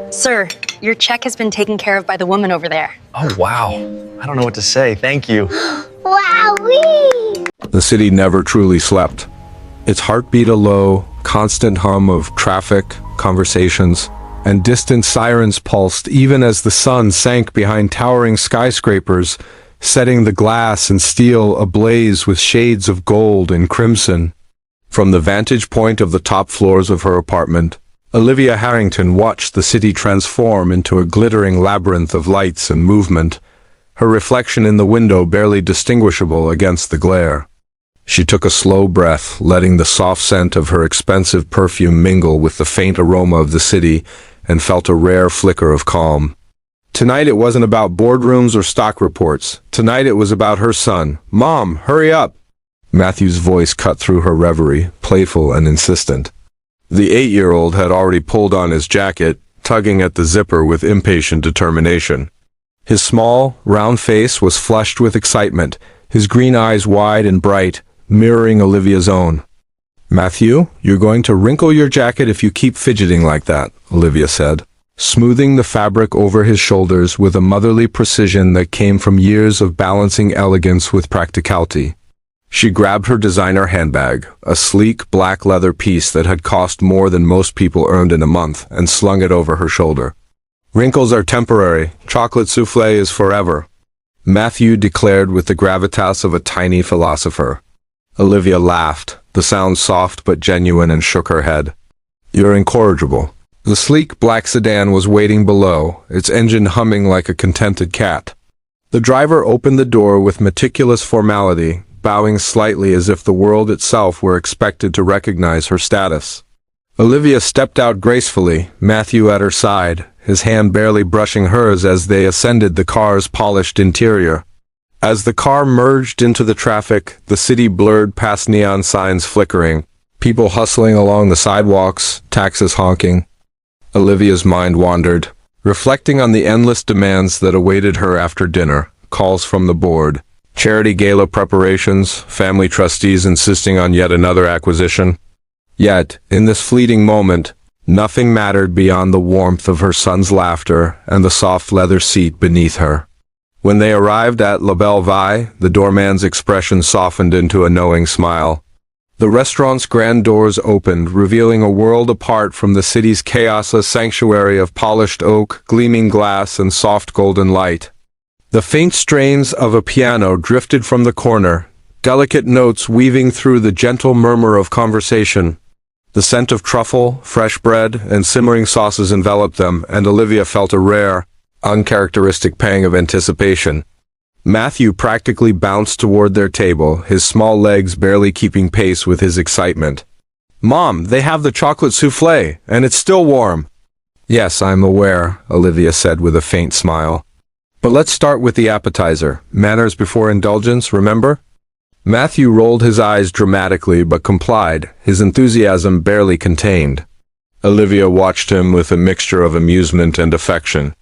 Sir, your check has been taken care of by the woman over there. Oh, wow. I don't know what to say. Thank you. Wowee! The city never truly slept. Its heart beat a low, constant hum of traffic, conversations, and distant sirens pulsed even as the sun sank behind towering skyscrapers, setting the glass and steel ablaze with shades of gold and crimson. From the vantage point of the top floors of her apartment, Olivia Harrington watched the city transform into a glittering labyrinth of lights and movement, her reflection in the window barely distinguishable against the glare. She took a slow breath, letting the soft scent of her expensive perfume mingle with the faint aroma of the city, and felt a rare flicker of calm. Tonight it wasn't about boardrooms or stock reports. Tonight it was about her son. "Mom, hurry up!" Matthew's voice cut through her reverie, playful and insistent. The 8-year-old had already pulled on his jacket, tugging at the zipper with impatient determination. His small, round face was flushed with excitement, his green eyes wide and bright, mirroring Olivia's own. "Matthew, you're going to wrinkle your jacket if you keep fidgeting like that," Olivia said, smoothing the fabric over his shoulders with a motherly precision that came from years of balancing elegance with practicality. She grabbed her designer handbag, a sleek black leather piece that had cost more than most people earned in a month, and slung it over her shoulder. "Wrinkles are temporary. Chocolate soufflé is forever," Matthew declared with the gravitas of a tiny philosopher. Olivia laughed, the sound soft but genuine, and shook her head. "You're incorrigible." The sleek black sedan was waiting below, its engine humming like a contented cat. The driver opened the door with meticulous formality, bowing slightly as if the world itself were expected to recognize her status. Olivia stepped out gracefully, Matthew at her side, his hand barely brushing hers as they ascended the car's polished interior. As the car merged into the traffic, the city blurred past neon signs flickering, people hustling along the sidewalks, taxis honking. Olivia's mind wandered, reflecting on the endless demands that awaited her after dinner, calls from the board, charity gala preparations, family trustees insisting on yet another acquisition. Yet, in this fleeting moment, nothing mattered beyond the warmth of her son's laughter and the soft leather seat beneath her. When they arrived at La Belle Vie, the doorman's expression softened into a knowing smile. The restaurant's grand doors opened, revealing a world apart from the city's chaos, a sanctuary of polished oak, gleaming glass, and soft golden light. The faint strains of a piano drifted from the corner, delicate notes weaving through the gentle murmur of conversation. The scent of truffle, fresh bread, and simmering sauces enveloped them, and Olivia felt a rare, uncharacteristic pang of anticipation. Matthew practically bounced toward their table, his small legs barely keeping pace with his excitement. "Mom, they have the chocolate soufflé, and it's still warm." "Yes, I'm aware," Olivia said with a faint smile. "But let's start with the appetizer. Manners before indulgence, remember?" Matthew rolled his eyes dramatically but complied, his enthusiasm barely contained. Olivia watched him with a mixture of amusement and affection.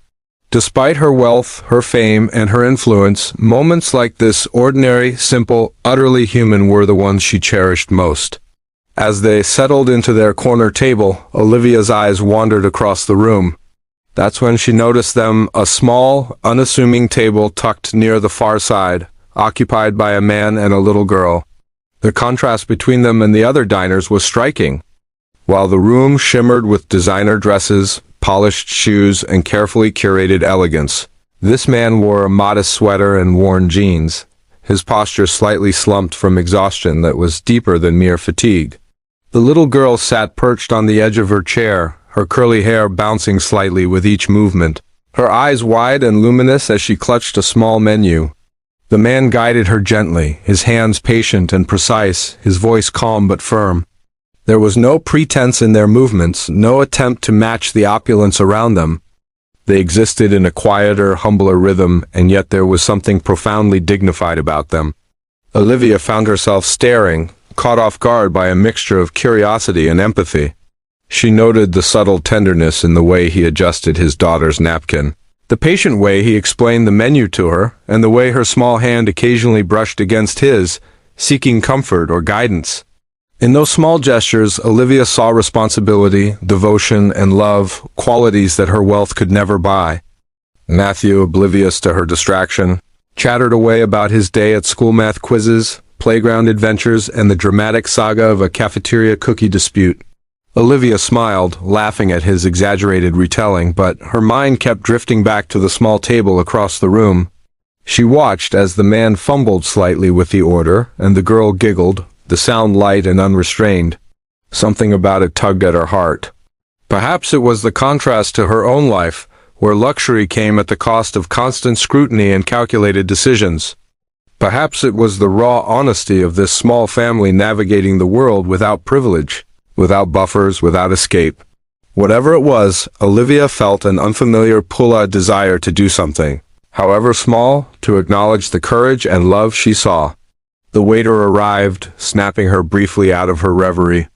Despite her wealth, her fame, and her influence, moments like this, ordinary, simple, utterly human, were the ones she cherished most. As they settled into their corner table, Olivia's eyes wandered across the room. That's when she noticed them, a small, unassuming table tucked near the far side, occupied by a man and a little girl. The contrast between them and the other diners was striking. While the room shimmered with designer dresses, polished shoes, and carefully curated elegance, this man wore a modest sweater and worn jeans, his posture slightly slumped from exhaustion that was deeper than mere fatigue. The little girl sat perched on the edge of her chair, her curly hair bouncing slightly with each movement, her eyes wide and luminous as she clutched a small menu. The man guided her gently, his hands patient and precise, his voice calm but firm. There was no pretense in their movements, no attempt to match the opulence around them. They existed in a quieter, humbler rhythm, and yet there was something profoundly dignified about them. Olivia found herself staring, caught off guard by a mixture of curiosity and empathy. She noted the subtle tenderness in the way he adjusted his daughter's napkin, the patient way he explained the menu to her, and the way her small hand occasionally brushed against his, seeking comfort or guidance. In those small gestures, Olivia saw responsibility, devotion, and love, qualities that her wealth could never buy. Matthew, oblivious to her distraction, chattered away about his day at school math quizzes, playground adventures, and the dramatic saga of a cafeteria cookie dispute. Olivia smiled, laughing at his exaggerated retelling, but her mind kept drifting back to the small table across the room. She watched as the man fumbled slightly with the order, and the girl giggled, the sound light and unrestrained. Something about it tugged at her heart. Perhaps it was the contrast to her own life, where luxury came at the cost of constant scrutiny and calculated decisions. Perhaps it was the raw honesty of this small family navigating the world without privilege, without buffers, without escape. Whatever it was, Olivia felt an unfamiliar desire to do something, however small, to acknowledge the courage and love she saw. The waiter arrived, snapping her briefly out of her reverie.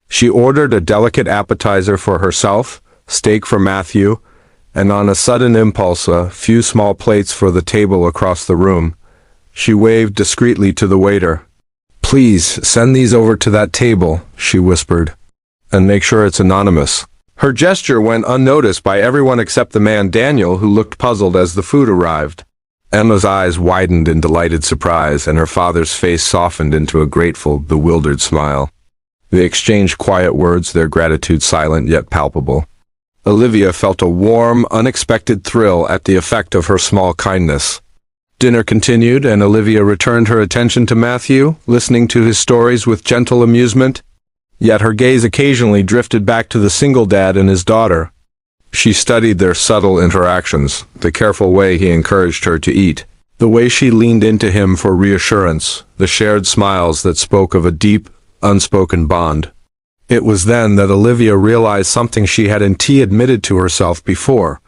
She ordered a delicate appetizer for herself, steak for Matthew, and on a sudden impulse a few small plates for the table across the room. She waved discreetly to the waiter. "Please, send these over to that table," she whispered, "and make sure it's anonymous." Her gesture went unnoticed by everyone except the man Daniel, who looked puzzled as the food arrived. Emma's eyes widened in delighted surprise, and her father's face softened into a grateful, bewildered smile. They exchanged quiet words, their gratitude silent yet palpable. Olivia felt a warm, unexpected thrill at the effect of her small kindness. Dinner continued, and Olivia returned her attention to Matthew, listening to his stories with gentle amusement. Yet her gaze occasionally drifted back to the single dad and his daughter. She studied their subtle interactions, the careful way he encouraged her to eat, the way she leaned into him for reassurance, the shared smiles that spoke of a deep, unspoken bond. It was then that Olivia realized something she hadn't admitted to herself before.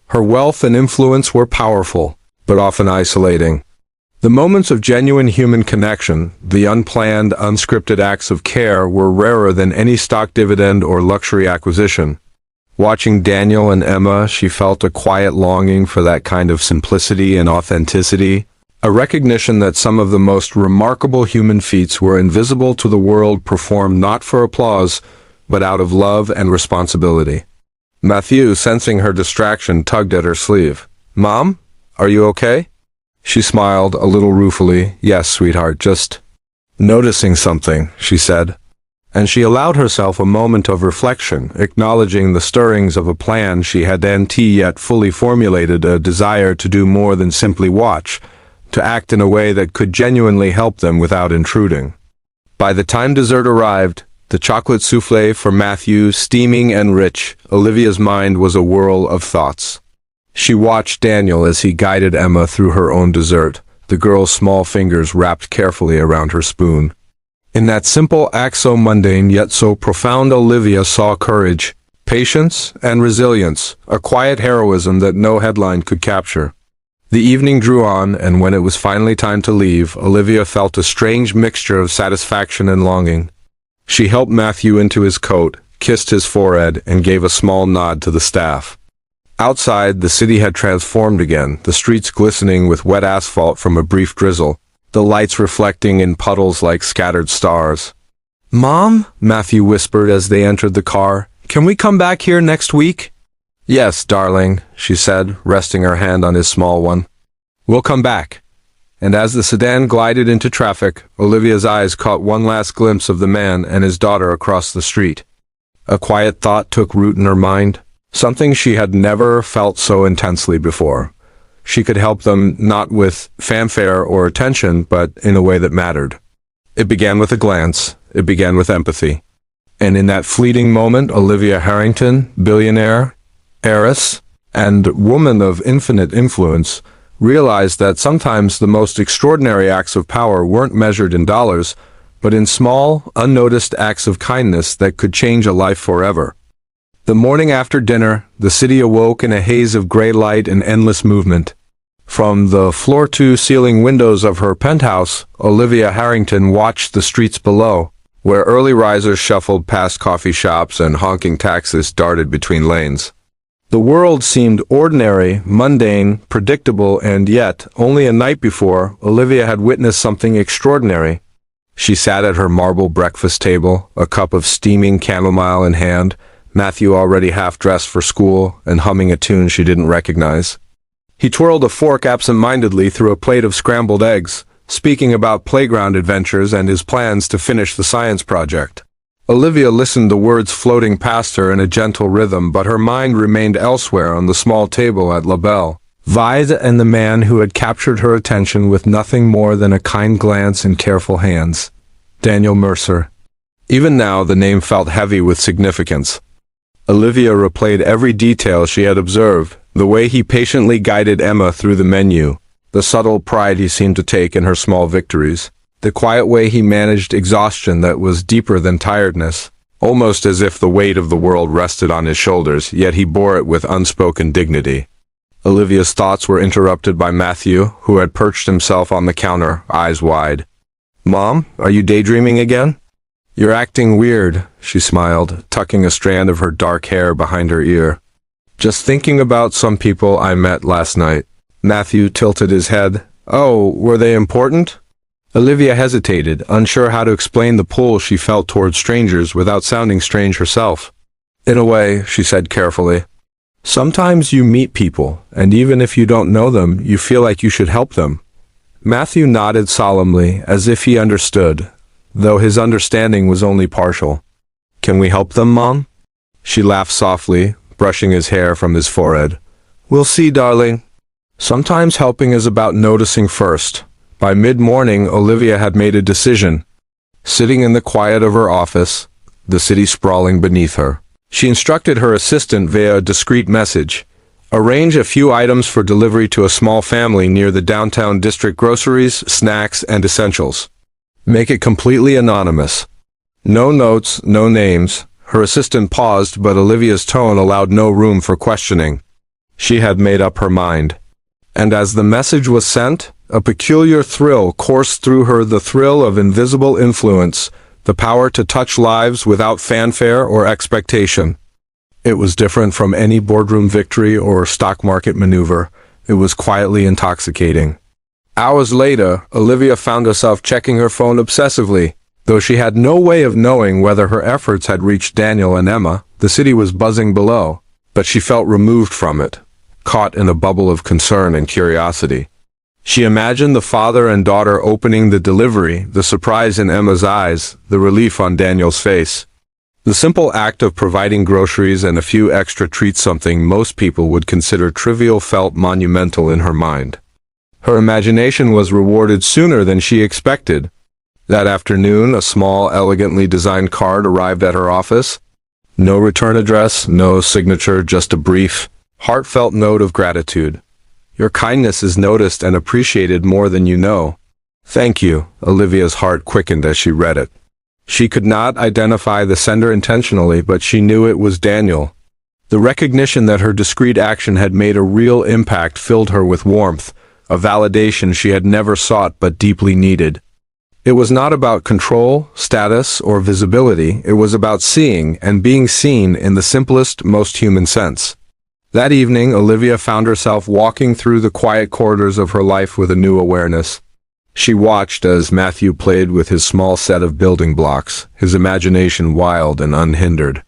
Her wealth and influence were powerful, but often isolating. The moments of genuine human connection, the unplanned, unscripted acts of care, were rarer than any stock dividend or luxury acquisition. Watching Daniel and Emma, she felt a quiet longing for that kind of simplicity and authenticity, a recognition that some of the most remarkable human feats were invisible to the world, performed not for applause, but out of love and responsibility. Matthew, sensing her distraction, tugged at her sleeve. "Mom, are you okay?" She smiled a little ruefully. "Yes, sweetheart, just noticing something," she said. And she allowed herself a moment of reflection, acknowledging the stirrings of a plan she hadn't yet fully formulated, a desire to do more than simply watch, to act in a way that could genuinely help them without intruding. By the time dessert arrived, the chocolate soufflé for Matthew steaming and rich, Olivia's mind was a whirl of thoughts. She watched Daniel as he guided Emma through her own dessert, the girl's small fingers wrapped carefully around her spoon. In that simple act, so mundane yet so profound, Olivia saw courage, patience, and resilience, a quiet heroism that no headline could capture. The evening drew on, and when it was finally time to leave, Olivia felt a strange mixture of satisfaction and longing. She helped Matthew into his coat, kissed his forehead, and gave a small nod to the staff. Outside, the city had transformed again, the streets glistening with wet asphalt from a brief drizzle, the lights reflecting in puddles like scattered stars. "Mom," Matthew whispered as they entered the car, "can we come back here next week?" "Yes, darling," she said, resting her hand on his small one. "We'll come back." And as the sedan glided into traffic, Olivia's eyes caught one last glimpse of the man and his daughter across the street. A quiet thought took root in her mind, something she had never felt so intensely before. She could help them not with fanfare or attention, but in a way that mattered. It began with a glance. It began with empathy. And in that fleeting moment, Olivia Harrington, billionaire, heiress, and woman of infinite influence, realized that sometimes the most extraordinary acts of power weren't measured in dollars, but in small, unnoticed acts of kindness that could change a life forever. The morning after dinner, the city awoke in a haze of gray light and endless movement. From the floor-to-ceiling windows of her penthouse, Olivia Harrington watched the streets below, where early risers shuffled past coffee shops and honking taxis darted between lanes. The world seemed ordinary, mundane, predictable, and yet, only a night before, Olivia had witnessed something extraordinary. She sat at her marble breakfast table, a cup of steaming chamomile in hand, Matthew already half-dressed for school and humming a tune she didn't recognize. He twirled a fork absent-mindedly through a plate of scrambled eggs, speaking about playground adventures and his plans to finish the science project. Olivia listened, the words floating past her in a gentle rhythm, but her mind remained elsewhere on the small table at La Belle. Vide and the man who had captured her attention with nothing more than a kind glance and careful hands. Daniel Mercer. Even now, the name felt heavy with significance. Olivia replayed every detail she had observed, the way he patiently guided Emma through the menu, the subtle pride he seemed to take in her small victories, the quiet way he managed exhaustion that was deeper than tiredness, almost as if the weight of the world rested on his shoulders, yet he bore it with unspoken dignity. Olivia's thoughts were interrupted by Matthew, who had perched himself on the counter, eyes wide. "Mom, are you daydreaming again?" "You're acting weird," she smiled, tucking a strand of her dark hair behind her ear. "Just thinking about some people I met last night." Matthew tilted his head. "Oh, were they important?" Olivia hesitated, unsure how to explain the pull she felt toward strangers without sounding strange herself. "In a way," she said carefully. "Sometimes you meet people, and even if you don't know them, you feel like you should help them." Matthew nodded solemnly, as if he understood, though his understanding was only partial. "Can we help them, Mom?" She laughed softly, brushing his hair from his forehead. "We'll see, darling. Sometimes helping is about noticing first." By mid-morning, Olivia had made a decision. Sitting in the quiet of her office, the city sprawling beneath her, she instructed her assistant via a discreet message. Arrange a few items for delivery to a small family near the downtown district: groceries, snacks, and essentials. Make it completely anonymous. No notes, no names. Her assistant paused, but Olivia's tone allowed no room for questioning. She had made up her mind. And as the message was sent, a peculiar thrill coursed through her, the thrill of invisible influence, the power to touch lives without fanfare or expectation. It was different from any boardroom victory or stock market maneuver. It was quietly intoxicating. Hours later, Olivia found herself checking her phone obsessively. Though she had no way of knowing whether her efforts had reached Daniel and Emma, the city was buzzing below, but she felt removed from it, caught in a bubble of concern and curiosity. She imagined the father and daughter opening the delivery, the surprise in Emma's eyes, the relief on Daniel's face. The simple act of providing groceries and a few extra treats, something most people would consider trivial, felt monumental in her mind. Her imagination was rewarded sooner than she expected. That afternoon, a small, elegantly designed card arrived at her office. No return address, no signature, just a brief, heartfelt note of gratitude. "Your kindness is noticed and appreciated more than you know." "Thank you." Olivia's heart quickened as she read it. She could not identify the sender intentionally, but she knew it was Daniel. The recognition that her discreet action had made a real impact filled her with warmth, a validation she had never sought but deeply needed. It was not about control, status, or visibility. It was about seeing and being seen in the simplest, most human sense. That evening, Olivia found herself walking through the quiet corridors of her life with a new awareness. She watched as Matthew played with his small set of building blocks, his imagination wild and unhindered.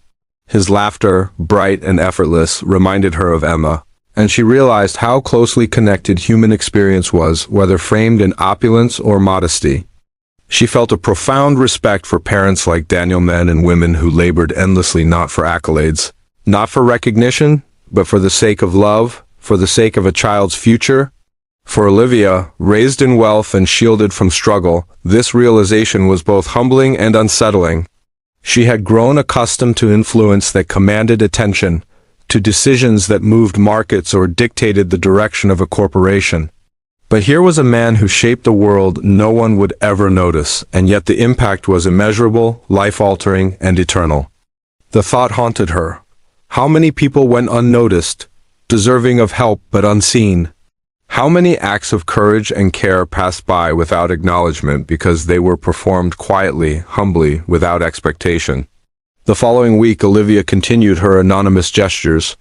His laughter, bright and effortless, reminded her of Emma, and she realized how closely connected human experience was, whether framed in opulence or modesty. She felt a profound respect for parents like Daniel, men and women who labored endlessly, not for accolades, not for recognition, but for the sake of love, for the sake of a child's future. For Olivia, raised in wealth and shielded from struggle, this realization was both humbling and unsettling. She had grown accustomed to influence that commanded attention, to decisions that moved markets or dictated the direction of a corporation. But here was a man who shaped a world no one would ever notice, and yet the impact was immeasurable, life-altering, and eternal. The thought haunted her. How many people went unnoticed, deserving of help but unseen? How many acts of courage and care passed by without acknowledgement because they were performed quietly, humbly, without expectation? The following week, Olivia continued her anonymous gestures.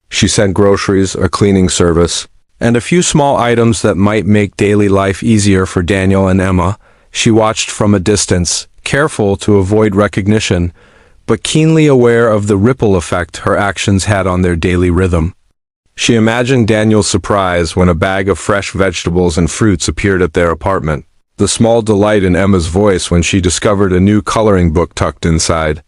She sent groceries, a cleaning service, and a few small items that might make daily life easier for Daniel and Emma, She watched from a distance, careful to avoid recognition, but keenly aware of the ripple effect her actions had on their daily rhythm. She imagined Daniel's surprise when a bag of fresh vegetables and fruits appeared at their apartment, the small delight in Emma's voice when she discovered a new coloring book tucked inside.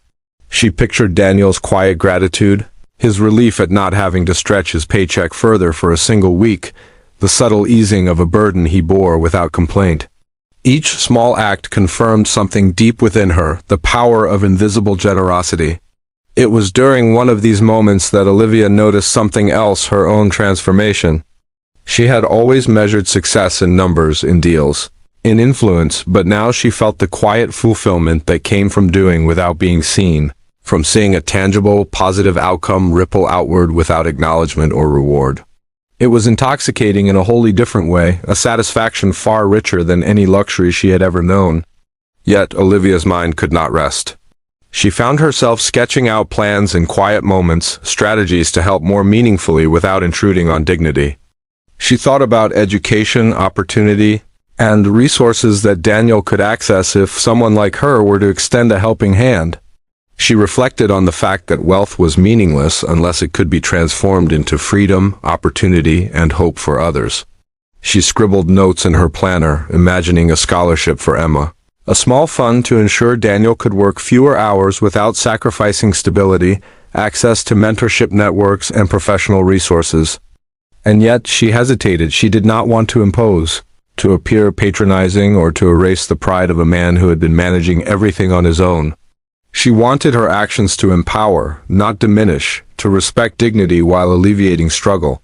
She pictured Daniel's quiet gratitude, his relief at not having to stretch his paycheck further for a single week, the subtle easing of a burden he bore without complaint. Each small act confirmed something deep within her, the power of invisible generosity. It was during one of these moments that Olivia noticed something else, her own transformation. She had always measured success in numbers, in deals, in influence, but now she felt the quiet fulfillment that came from doing without being seen, from seeing a tangible, positive outcome ripple outward without acknowledgement or reward. It was intoxicating in a wholly different way, a satisfaction far richer than any luxury she had ever known. Yet Olivia's mind could not rest. She found herself sketching out plans in quiet moments, strategies to help more meaningfully without intruding on dignity. She thought about education, opportunity, and resources that Daniel could access if someone like her were to extend a helping hand. She reflected on the fact that wealth was meaningless unless it could be transformed into freedom, opportunity, and hope for others. She scribbled notes in her planner, imagining a scholarship for Emma, a small fund to ensure Daniel could work fewer hours without sacrificing stability, access to mentorship networks, and professional resources. And yet she hesitated. She did not want to impose, to appear patronizing, or to erase the pride of a man who had been managing everything on his own. She wanted her actions to empower, not diminish, to respect dignity while alleviating struggle.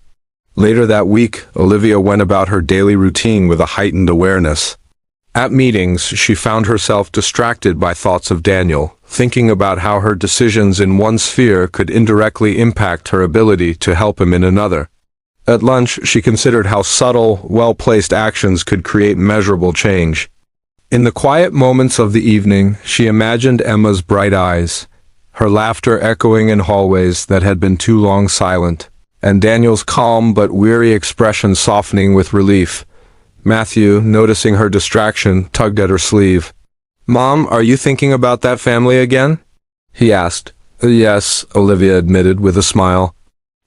Later that week, Olivia went about her daily routine with a heightened awareness. At meetings, she found herself distracted by thoughts of Daniel, thinking about how her decisions in one sphere could indirectly impact her ability to help him in another. At lunch, she considered how subtle, well-placed actions could create measurable change. In the quiet moments of the evening, she imagined Emma's bright eyes, her laughter echoing in hallways that had been too long silent, and Daniel's calm but weary expression softening with relief. Matthew, noticing her distraction, tugged at her sleeve. "Mom, are you thinking about that family again?" he asked. "Yes," Olivia admitted with a smile.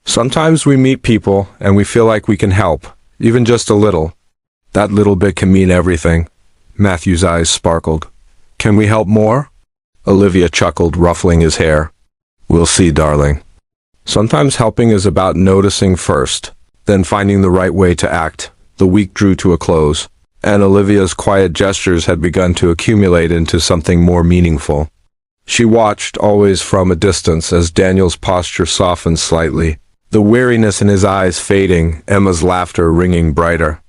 "Sometimes we meet people and we feel like we can help, even just a little. That little bit can mean everything." Matthew's eyes sparkled. "Can we help more?" Olivia chuckled, ruffling his hair. "We'll see, darling. Sometimes helping is about noticing first, then finding the right way to act." The week drew to a close, and Olivia's quiet gestures had begun to accumulate into something more meaningful. She watched, always from a distance, as Daniel's posture softened slightly, the weariness in his eyes fading, Emma's laughter ringing brighter.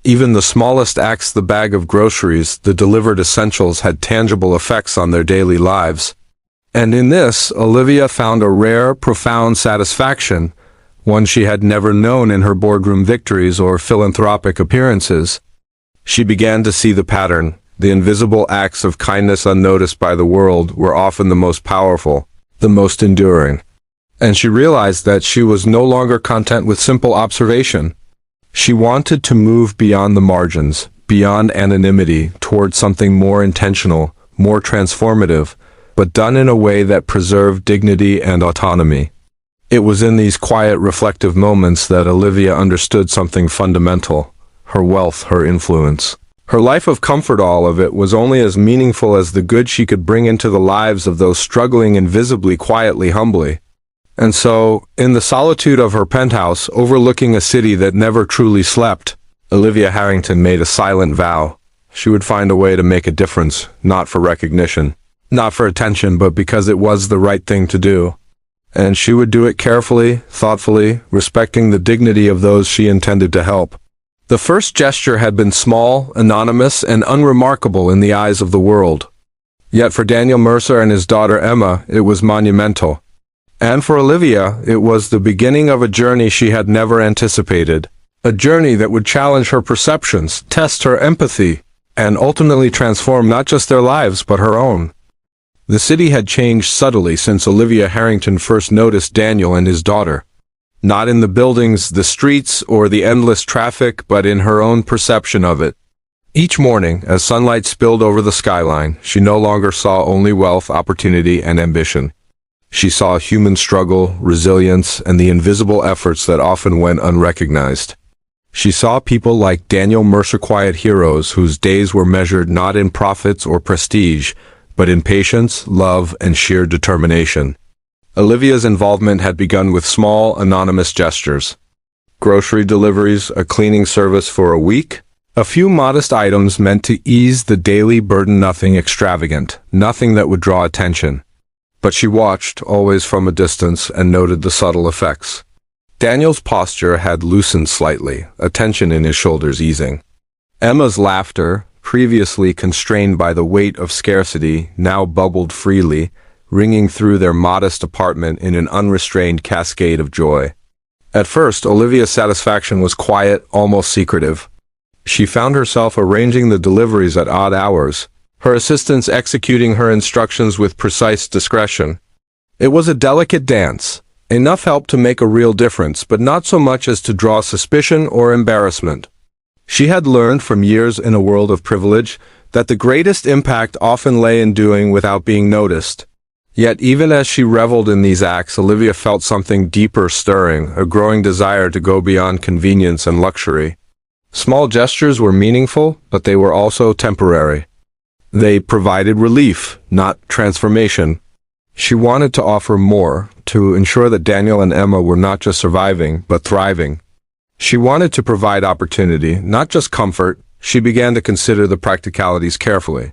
Even the smallest acts, the bag of groceries, the delivered essentials, had tangible effects on their daily lives. And in this, Olivia found a rare, profound satisfaction, one she had never known in her boardroom victories or philanthropic appearances. She began to see the pattern. The invisible acts of kindness unnoticed by the world were often the most powerful, the most enduring. And she realized that she was no longer content with simple observation. She wanted to move beyond the margins, beyond anonymity, toward something more intentional, more transformative, but done in a way that preserved dignity and autonomy. It was in these quiet, reflective moments that Olivia understood something fundamental: her wealth, her influence. Her life of comfort, all of it, was only as meaningful as the good she could bring into the lives of those struggling invisibly, quietly, humbly. And so, in the solitude of her penthouse, overlooking a city that never truly slept, Olivia Harrington made a silent vow. She would find a way to make a difference, not for recognition, not for attention, but because it was the right thing to do. And she would do it carefully, thoughtfully, respecting the dignity of those she intended to help. The first gesture had been small, anonymous, and unremarkable in the eyes of the world. Yet for Daniel Mercer and his daughter Emma, it was monumental. And for Olivia, it was the beginning of a journey she had never anticipated. A journey that would challenge her perceptions, test her empathy, and ultimately transform not just their lives, but her own. The city had changed subtly since Olivia Harrington first noticed Daniel and his daughter. Not in the buildings, the streets, or the endless traffic, but in her own perception of it. Each morning, as sunlight spilled over the skyline, she no longer saw only wealth, opportunity, and ambition. She saw human struggle, resilience, and the invisible efforts that often went unrecognized. She saw people like Daniel Mercer, quiet heroes whose days were measured not in profits or prestige, but in patience, love, and sheer determination. Olivia's involvement had begun with small, anonymous gestures. Grocery deliveries, a cleaning service for a week, a few modest items meant to ease the daily burden, nothing extravagant, nothing that would draw attention. But she watched, always from a distance, and noted the subtle effects. Daniel's posture had loosened slightly, a tension in his shoulders easing. Emma's laughter, previously constrained by the weight of scarcity, now bubbled freely, ringing through their modest apartment in an unrestrained cascade of joy. At first, Olivia's satisfaction was quiet, almost secretive. She found herself arranging the deliveries at odd hours, her assistants executing her instructions with precise discretion. It was a delicate dance, enough help to make a real difference, but not so much as to draw suspicion or embarrassment. She had learned from years in a world of privilege that the greatest impact often lay in doing without being noticed. Yet even as she reveled in these acts, Olivia felt something deeper stirring, a growing desire to go beyond convenience and luxury. Small gestures were meaningful, but they were also temporary. They provided relief, not transformation. She wanted to offer more, to ensure that Daniel and Emma were not just surviving, but thriving. She wanted to provide opportunity, not just comfort. She began to consider the practicalities carefully.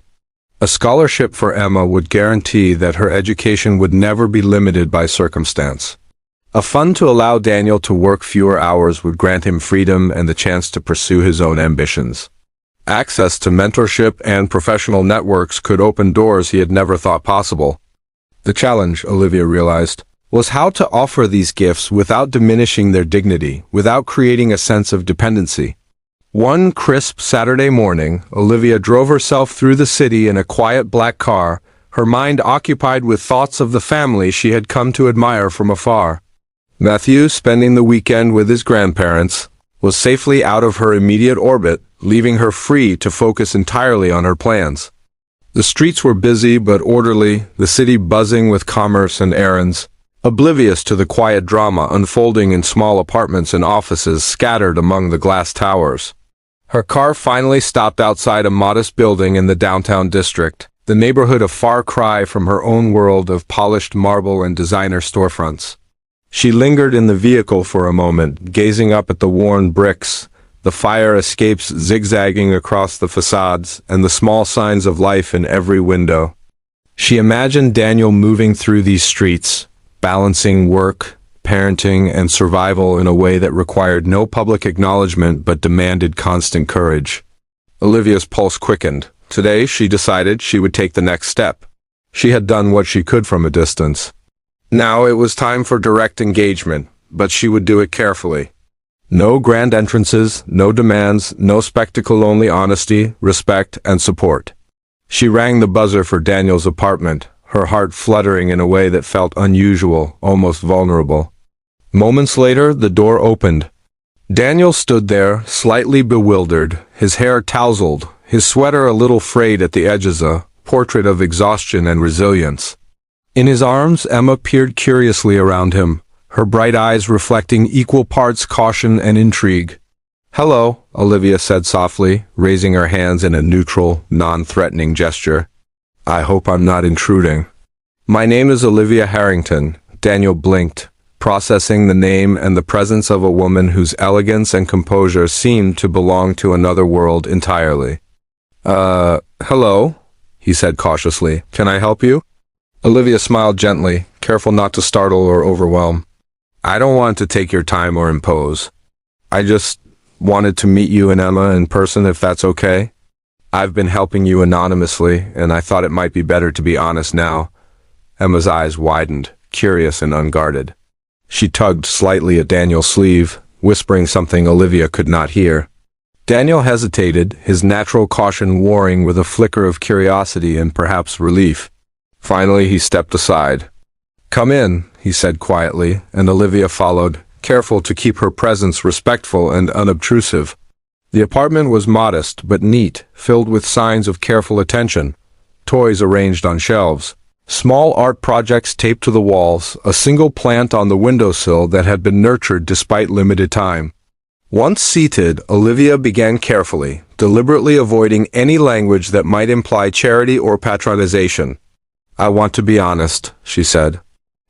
A scholarship for Emma would guarantee that her education would never be limited by circumstance. A fund to allow Daniel to work fewer hours would grant him freedom and the chance to pursue his own ambitions. Access to mentorship and professional networks could open doors he had never thought possible. The challenge, Olivia realized, was how to offer these gifts without diminishing their dignity, without creating a sense of dependency. One crisp Saturday morning, Olivia drove herself through the city in a quiet black car, her mind occupied with thoughts of the family she had come to admire from afar. Matthew, spending the weekend with his grandparents, was safely out of her immediate orbit, leaving her free to focus entirely on her plans. The streets were busy but orderly, the city buzzing with commerce and errands, oblivious to the quiet drama unfolding in small apartments and offices scattered among the glass towers. Her car finally stopped outside a modest building in the downtown district, the neighborhood a far cry from her own world of polished marble and designer storefronts. She lingered in the vehicle for a moment, gazing up at the worn bricks, the fire escapes zigzagging across the facades, and the small signs of life in every window. She imagined Daniel moving through these streets, balancing work, parenting, and survival in a way that required no public acknowledgement but demanded constant courage. Olivia's pulse quickened. Today, she decided she would take the next step. She had done what she could from a distance. Now it was time for direct engagement, but she would do it carefully. No grand entrances, no demands, no spectacle, only honesty, respect, and support. She rang the buzzer for Daniel's apartment, her heart fluttering in a way that felt unusual, almost vulnerable. Moments later, the door opened. Daniel stood there, slightly bewildered, his hair tousled, his sweater a little frayed at the edges, a portrait of exhaustion and resilience. In his arms, Emma peered curiously around him, her bright eyes reflecting equal parts caution and intrigue. "Hello," Olivia said softly, raising her hands in a neutral, non-threatening gesture. "I hope I'm not intruding." "My name is Olivia Harrington." Daniel blinked, processing the name and the presence of a woman whose elegance and composure seemed to belong to another world entirely. Hello," he said cautiously. "Can I help you?" Olivia smiled gently, careful not to startle or overwhelm. "I don't want to take your time or impose. I just wanted to meet you and Emma in person, if that's okay. I've been helping you anonymously, and I thought it might be better to be honest now." Emma's eyes widened, curious and unguarded. She tugged slightly at Daniel's sleeve, whispering something Olivia could not hear. Daniel hesitated, his natural caution warring with a flicker of curiosity and perhaps relief. Finally, he stepped aside. "Come in," he said quietly, and Olivia followed, careful to keep her presence respectful and unobtrusive. The apartment was modest but neat, filled with signs of careful attention, toys arranged on shelves, small art projects taped to the walls, a single plant on the windowsill that had been nurtured despite limited time. Once seated, Olivia began carefully, deliberately avoiding any language that might imply charity or patronization. "I want to be honest," she said.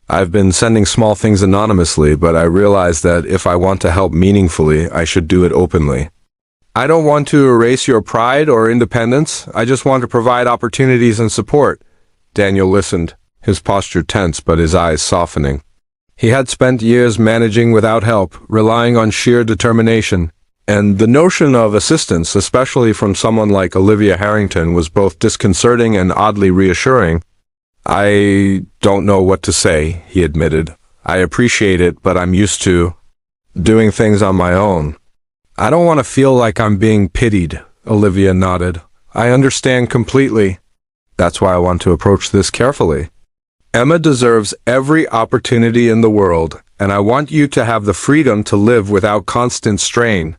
"I've been sending small things anonymously, but I realize that if I want to help meaningfully, I should do it openly. I don't want to erase your pride or independence. I just want to provide opportunities and support." Daniel listened, his posture tense but his eyes softening. He had spent years managing without help, relying on sheer determination, and the notion of assistance, especially from someone like Olivia Harrington, was both disconcerting and oddly reassuring. "I don't know what to say," he admitted. "I appreciate it, but I'm used to doing things on my own." "I don't want to feel like I'm being pitied," Olivia nodded. "I understand completely. That's why I want to approach this carefully. Emma deserves every opportunity in the world, and I want you to have the freedom to live without constant strain.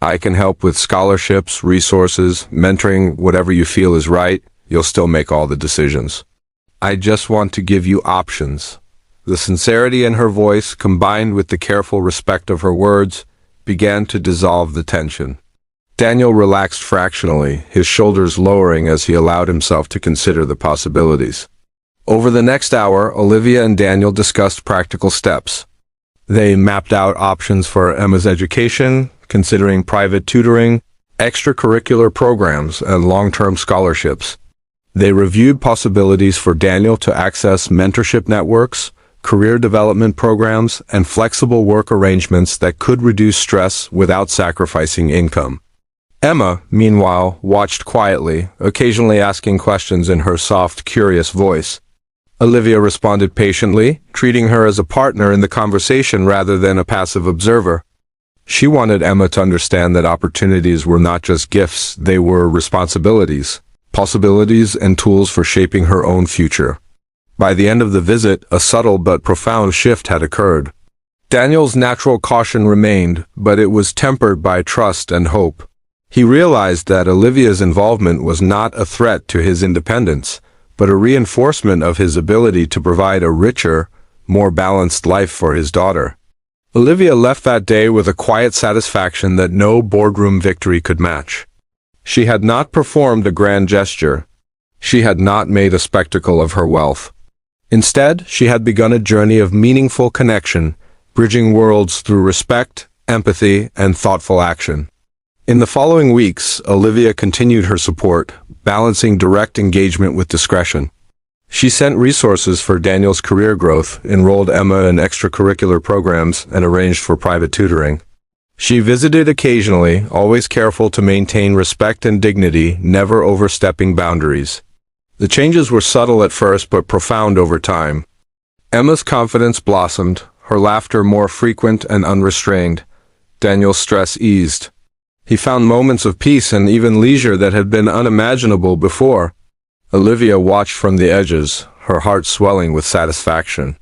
I can help with scholarships, resources, mentoring, whatever you feel is right. You'll still make all the decisions. I just want to give you options." The sincerity in her voice, combined with the careful respect of her words, began to dissolve the tension. Daniel relaxed fractionally, his shoulders lowering as he allowed himself to consider the possibilities. Over the next hour, Olivia and Daniel discussed practical steps. They mapped out options for Emma's education, considering private tutoring, extracurricular programs, and long-term scholarships. They reviewed possibilities for Daniel to access mentorship networks, career development programs, and flexible work arrangements that could reduce stress without sacrificing income. Emma, meanwhile, watched quietly, occasionally asking questions in her soft, curious voice. Olivia responded patiently, treating her as a partner in the conversation rather than a passive observer. She wanted Emma to understand that opportunities were not just gifts, they were responsibilities, possibilities, and tools for shaping her own future. By the end of the visit, a subtle but profound shift had occurred. Daniel's natural caution remained, but it was tempered by trust and hope. He realized that Olivia's involvement was not a threat to his independence, but a reinforcement of his ability to provide a richer, more balanced life for his daughter. Olivia left that day with a quiet satisfaction that no boardroom victory could match. She had not performed a grand gesture. She had not made a spectacle of her wealth. Instead, she had begun a journey of meaningful connection, bridging worlds through respect, empathy, and thoughtful action. In the following weeks, Olivia continued her support, balancing direct engagement with discretion. She sent resources for Daniel's career growth, enrolled Emma in extracurricular programs, and arranged for private tutoring. She visited occasionally, always careful to maintain respect and dignity, never overstepping boundaries. The changes were subtle at first but profound over time. Emma's confidence blossomed, her laughter more frequent and unrestrained. Daniel's stress eased. He found moments of peace and even leisure that had been unimaginable before. Olivia watched from the edges, her heart swelling with satisfaction.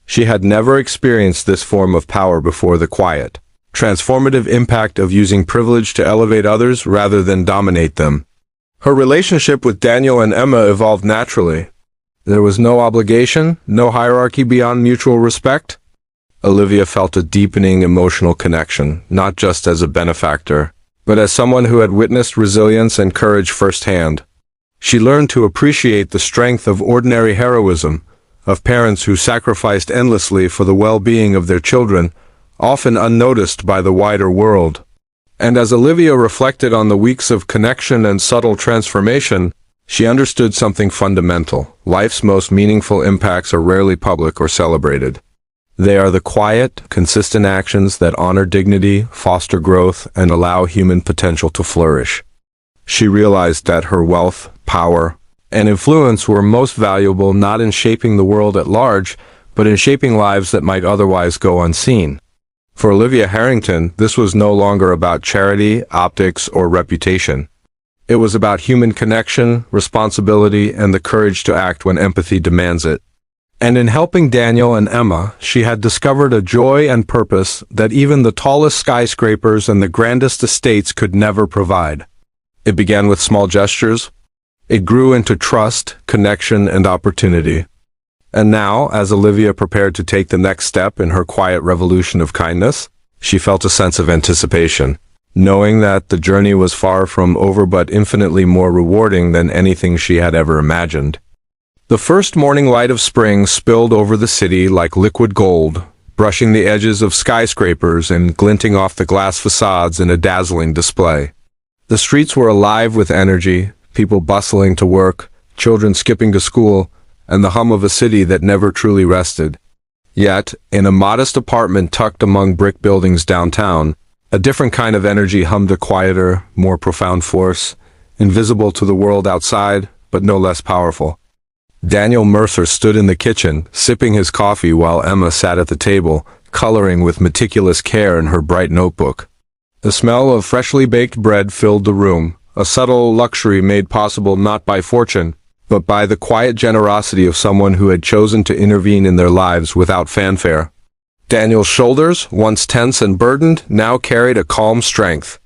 She had never experienced this form of power before: the quiet, transformative impact of using privilege to elevate others rather than dominate them. Her relationship with Daniel and Emma evolved naturally. There was no obligation, no hierarchy beyond mutual respect. Olivia felt a deepening emotional connection, not just as a benefactor, but as someone who had witnessed resilience and courage firsthand. She learned to appreciate the strength of ordinary heroism, of parents who sacrificed endlessly for the well-being of their children, often unnoticed by the wider world. And as Olivia reflected on the weeks of connection and subtle transformation, she understood something fundamental. Life's most meaningful impacts are rarely public or celebrated. They are the quiet, consistent actions that honor dignity, foster growth, and allow human potential to flourish. She realized that her wealth, power, and influence were most valuable not in shaping the world at large, but in shaping lives that might otherwise go unseen. For Olivia Harrington, this was no longer about charity, optics, or reputation. It was about human connection, responsibility, and the courage to act when empathy demands it. And in helping Daniel and Emma, she had discovered a joy and purpose that even the tallest skyscrapers and the grandest estates could never provide. It began with small gestures. It grew into trust, connection, and opportunity. And now, as Olivia prepared to take the next step in her quiet revolution of kindness, she felt a sense of anticipation, knowing that the journey was far from over but infinitely more rewarding than anything she had ever imagined. The first morning light of spring spilled over the city like liquid gold, brushing the edges of skyscrapers and glinting off the glass facades in a dazzling display. The streets were alive with energy, people bustling to work, children skipping to school, and the hum of a city that never truly rested. Yet, in a modest apartment tucked among brick buildings downtown, a different kind of energy hummed, a quieter, more profound force, invisible to the world outside, but no less powerful. Daniel Mercer stood in the kitchen, sipping his coffee while Emma sat at the table, coloring with meticulous care in her bright notebook. The smell of freshly baked bread filled the room, a subtle luxury made possible not by fortune, but by the quiet generosity of someone who had chosen to intervene in their lives without fanfare. Daniel's shoulders, once tense and burdened, now carried a calm strength.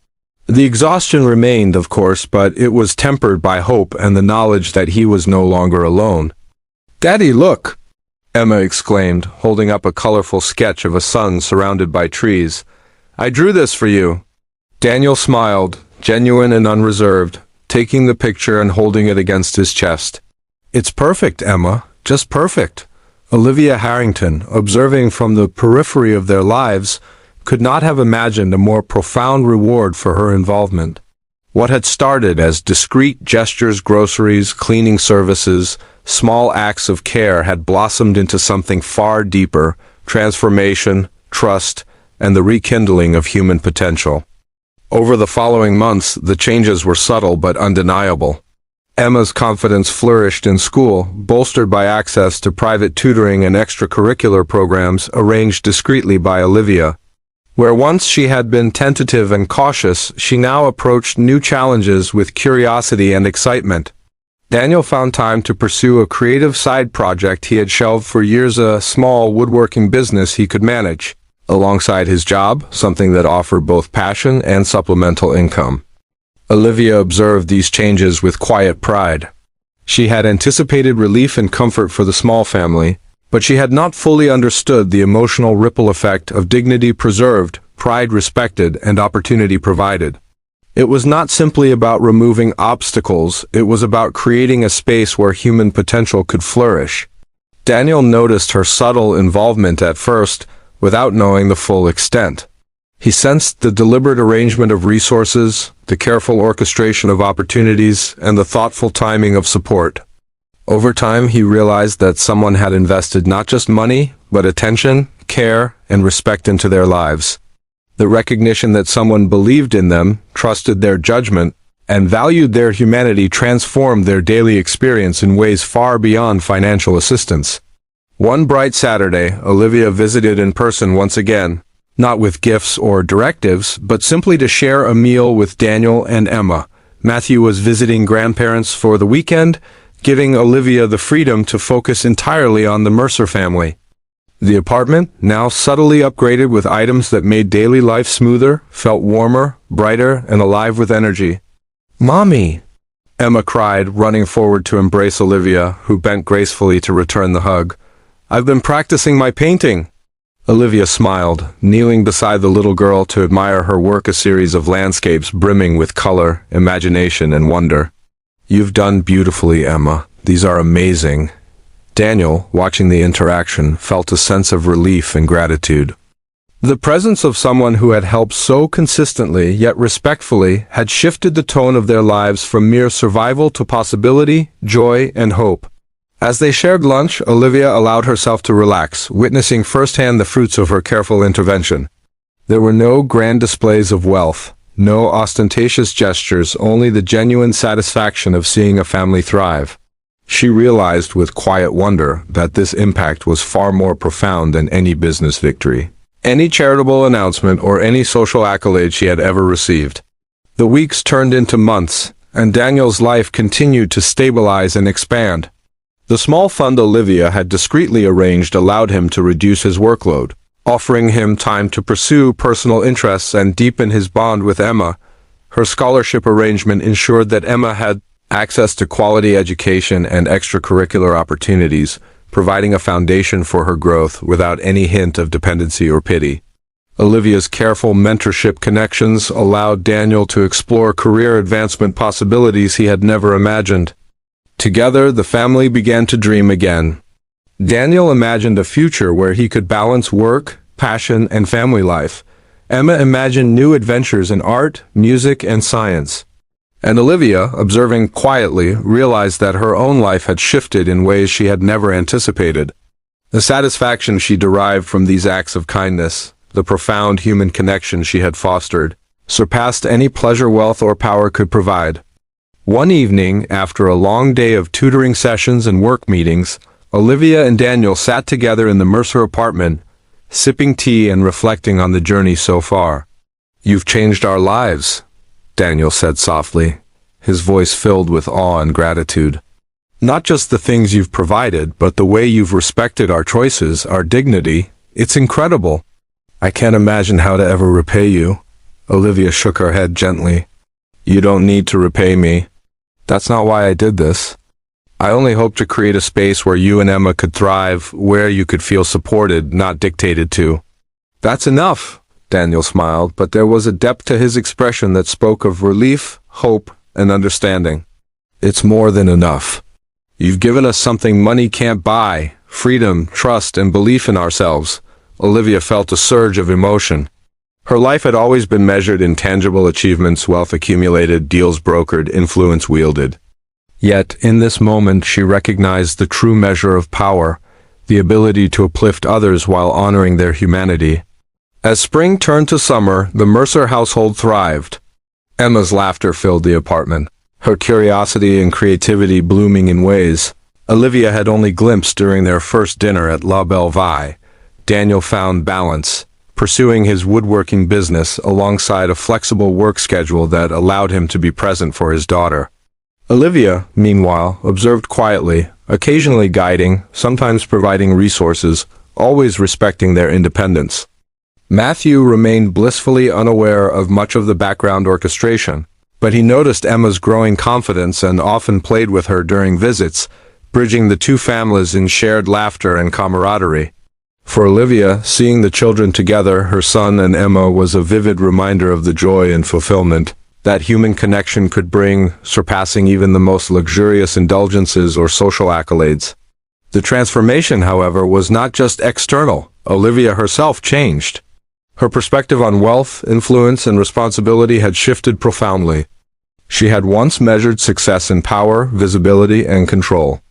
The exhaustion remained, of course, but it was tempered by hope and the knowledge that he was no longer alone. "Daddy, look!" Emma exclaimed, holding up a colorful sketch of a sun surrounded by trees. "I drew this for you." Daniel smiled, genuine and unreserved, taking the picture and holding it against his chest. "It's perfect, Emma, just perfect." Olivia Harrington, observing from the periphery of their lives, could not have imagined a more profound reward for her involvement. What had started as discreet gestures, groceries, cleaning services, small acts of care had blossomed into something far deeper: transformation, trust, and the rekindling of human potential. Over the following months, the changes were subtle but undeniable. Emma's confidence flourished in school, bolstered by access to private tutoring and extracurricular programs arranged discreetly by Olivia. Where once she had been tentative and cautious, she now approached new challenges with curiosity and excitement. Daniel found time to pursue a creative side project he had shelved for years, a small woodworking business he could manage, alongside his job, something that offered both passion and supplemental income. Olivia observed these changes with quiet pride. She had anticipated relief and comfort for the small family, but she had not fully understood the emotional ripple effect of dignity preserved, pride respected, and opportunity provided. It was not simply about removing obstacles, it was about creating a space where human potential could flourish. Daniel noticed her subtle involvement at first, without knowing the full extent. He sensed the deliberate arrangement of resources, the careful orchestration of opportunities, and the thoughtful timing of support. Over time, he realized that someone had invested not just money, but attention, care, and respect into their lives. The recognition that someone believed in them, trusted their judgment, and valued their humanity transformed their daily experience in ways far beyond financial assistance. One bright Saturday, Olivia visited in person once again, not with gifts or directives, but simply to share a meal with Daniel and Emma. Matthew was visiting grandparents for the weekend, giving Olivia the freedom to focus entirely on the Mercer family. The apartment, now subtly upgraded with items that made daily life smoother, felt warmer, brighter, and alive with energy. "Mommy!" Emma cried, running forward to embrace Olivia, who bent gracefully to return the hug. "I've been practicing my painting." Olivia smiled, kneeling beside the little girl to admire her work, a series of landscapes brimming with color, imagination, and wonder. "You've done beautifully, Emma. These are amazing." Daniel, watching the interaction, felt a sense of relief and gratitude. The presence of someone who had helped so consistently, yet respectfully, had shifted the tone of their lives from mere survival to possibility, joy, and hope. As they shared lunch, Olivia allowed herself to relax, witnessing firsthand the fruits of her careful intervention. There were no grand displays of wealth, no ostentatious gestures, only the genuine satisfaction of seeing a family thrive. She realized with quiet wonder that this impact was far more profound than any business victory, any charitable announcement, or any social accolade she had ever received. The weeks turned into months, and Daniel's life continued to stabilize and expand. The small fund Olivia had discreetly arranged allowed him to reduce his workload, offering him time to pursue personal interests and deepen his bond with Emma. Her scholarship arrangement ensured that Emma had access to quality education and extracurricular opportunities, providing a foundation for her growth without any hint of dependency or pity. Olivia's careful mentorship connections allowed Daniel to explore career advancement possibilities he had never imagined. Together, the family began to dream again. Daniel imagined a future where he could balance work, passion, and family life. Emma imagined new adventures in art, music, and science. And Olivia, observing quietly, realized that her own life had shifted in ways she had never anticipated. The satisfaction she derived from these acts of kindness, the profound human connection she had fostered, surpassed any pleasure wealth or power could provide. One evening, after a long day of tutoring sessions and work meetings, Olivia and Daniel sat together in the Mercer apartment, sipping tea and reflecting on the journey so far. "You've changed our lives," Daniel said softly, his voice filled with awe and gratitude. "Not just the things you've provided, but the way you've respected our choices, our dignity. It's incredible." "I can't imagine how to ever repay you." Olivia shook her head gently. "You don't need to repay me. That's not why I did this. I only hope to create a space where you and Emma could thrive, where you could feel supported, not dictated to." "That's enough," Daniel smiled, but there was a depth to his expression that spoke of relief, hope, and understanding. "It's more than enough. You've given us something money can't buy, freedom, trust, and belief in ourselves." Olivia felt a surge of emotion. Her life had always been measured in tangible achievements, wealth accumulated, deals brokered, influence wielded. Yet, in this moment, she recognized the true measure of power, the ability to uplift others while honoring their humanity. As spring turned to summer, the Mercer household thrived. Emma's laughter filled the apartment, her curiosity and creativity blooming in ways Olivia had only glimpsed during their first dinner at La Belle Vie. Daniel found balance, pursuing his woodworking business alongside a flexible work schedule that allowed him to be present for his daughter. Olivia, meanwhile, observed quietly, occasionally guiding, sometimes providing resources, always respecting their independence. Matthew remained blissfully unaware of much of the background orchestration, but he noticed Emma's growing confidence and often played with her during visits, bridging the two families in shared laughter and camaraderie. For Olivia, seeing the children together, her son and Emma, was a vivid reminder of the joy and fulfillment that human connection could bring, surpassing even the most luxurious indulgences or social accolades. The transformation, however, was not just external. Olivia herself changed. Her perspective on wealth, influence, and responsibility had shifted profoundly. She had once measured success in power, visibility, and control.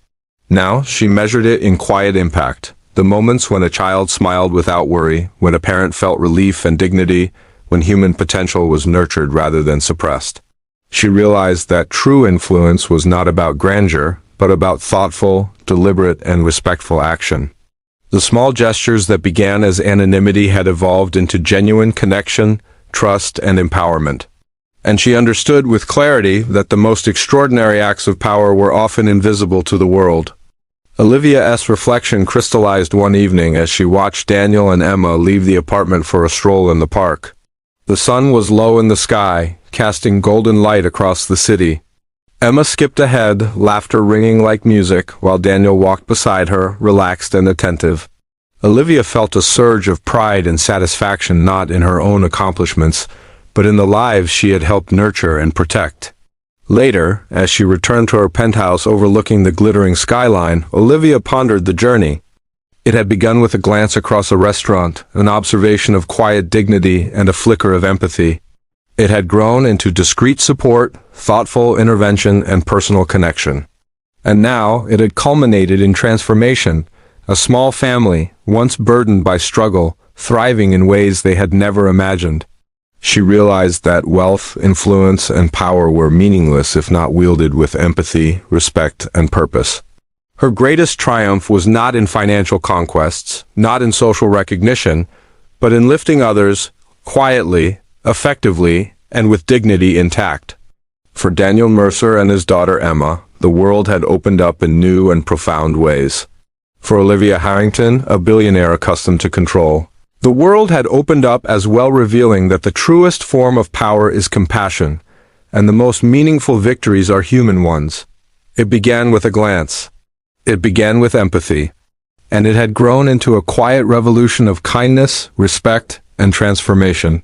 Now she measured it in quiet impact. The moments when a child smiled without worry, when a parent felt relief and dignity, when human potential was nurtured rather than suppressed. She realized that true influence was not about grandeur, but about thoughtful, deliberate, and respectful action. The small gestures that began as anonymity had evolved into genuine connection, trust, and empowerment. And she understood with clarity that the most extraordinary acts of power were often invisible to the world. Olivia's reflection crystallized one evening as she watched Daniel and Emma leave the apartment for a stroll in the park. The sun was low in the sky, casting golden light across the city. Emma skipped ahead, laughter ringing like music, while Daniel walked beside her, relaxed and attentive. Olivia felt a surge of pride and satisfaction not in her own accomplishments, but in the lives she had helped nurture and protect. Later, as she returned to her penthouse overlooking the glittering skyline, Olivia pondered the journey. It had begun with a glance across a restaurant, an observation of quiet dignity, and a flicker of empathy. It had grown into discreet support, thoughtful intervention, and personal connection. And now, it had culminated in transformation, a small family, once burdened by struggle, thriving in ways they had never imagined. She realized that wealth, influence, and power were meaningless if not wielded with empathy, respect, and purpose. Her greatest triumph was not in financial conquests, not in social recognition, but in lifting others, quietly, effectively, and with dignity intact. For Daniel Mercer and his daughter Emma, the world had opened up in new and profound ways. For Olivia Harrington, a billionaire accustomed to control, the world had opened up as well, revealing that the truest form of power is compassion, and the most meaningful victories are human ones. It began with a glance. It began with empathy, and it had grown into a quiet revolution of kindness, respect, and transformation.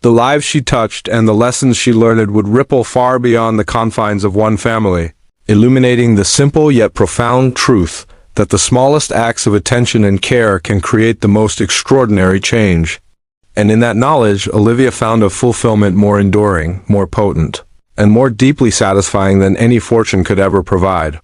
The lives she touched and the lessons she learned would ripple far beyond the confines of one family, illuminating the simple yet profound truth that the smallest acts of attention and care can create the most extraordinary change. And in that knowledge, Olivia found a fulfillment more enduring, more potent, and more deeply satisfying than any fortune could ever provide.